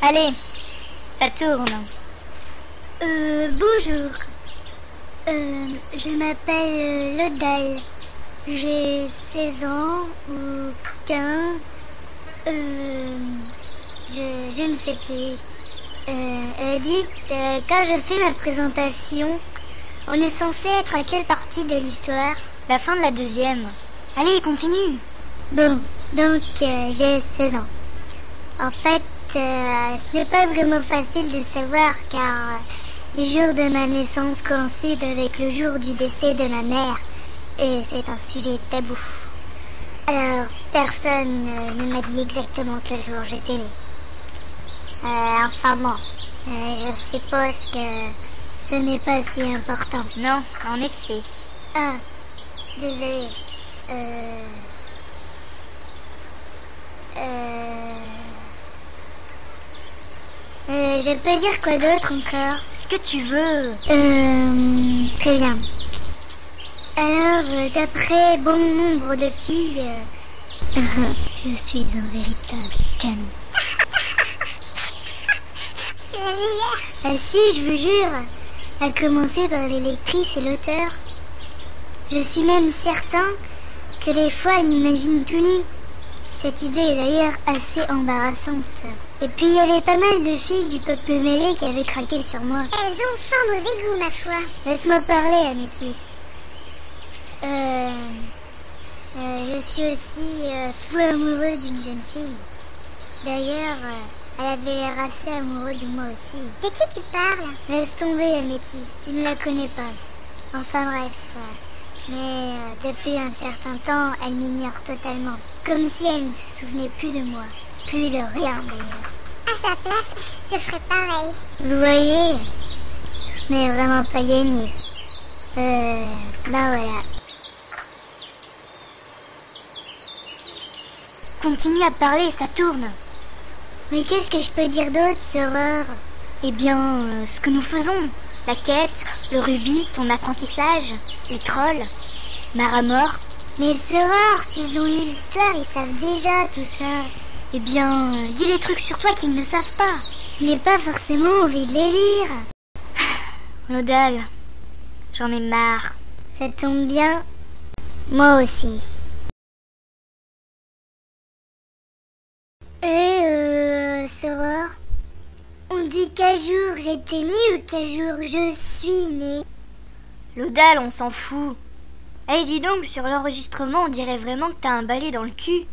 Allez, ça tourne. Bonjour. Je m'appelle Lodal. J'ai 16 ans ou 15. Je ne sais plus. Dites, quand je fais ma présentation, on est censé être à quelle partie de l'histoire? La fin de la deuxième. Allez, continue. Bon, donc j'ai 16 ans. En fait, ce n'est pas vraiment facile de savoir car les jours de ma naissance coïncident avec le jour du décès de ma mère et c'est un sujet tabou. Alors, personne ne m'a dit exactement quel jour j'étais née. Enfin bon, je suppose que ce n'est pas si important. Non, en effet. Ah, désolé. Je peux dire quoi d'autre encore? Ce que tu veux. Très bien. Alors, d'après bon nombre de filles, je suis un véritable canon. Si, je vous jure, à commencer par les lectrices et l'auteur. Je suis même certain que des fois elles m'imaginent tout nu. Cette idée est d'ailleurs assez embarrassante. Et puis il y avait pas mal de filles du peuple mêlé qui avaient craqué sur moi. Elles ont fort mauvais goût, ma foi. Laisse-moi parler, Améthyste. Je suis aussi fou amoureux d'une jeune fille. D'ailleurs, elle avait l'air assez amoureuse de moi aussi. De qui tu parles? Laisse tomber, Améthyste, tu ne la connais pas. Enfin bref, mais depuis un certain temps, elle m'ignore totalement. Comme si elle ne se souvenait plus de moi. Plus de rien d'ailleurs. À sa place, je ferais pareil. Vous voyez, ce n'est vraiment pas gagné. Voilà. Continue à parler, ça tourne. Mais qu'est-ce que je peux dire d'autre, Soror? Eh bien, ce que nous faisons. La quête, le rubis, ton apprentissage, les trolls, Maramor. Mais Soror, s'ils ont lu l'histoire, ils savent déjà tout ça. Eh bien, dis les trucs sur toi qu'ils ne savent pas. Je n'ai pas forcément envie de les lire. Lodal, j'en ai marre. Ça tombe bien. Moi aussi. Soror, on dit quel jour j'étais née ou quel jour je suis née? Lodal, on s'en fout. Eh, dis donc, sur l'enregistrement, on dirait vraiment que t'as un balai dans le cul.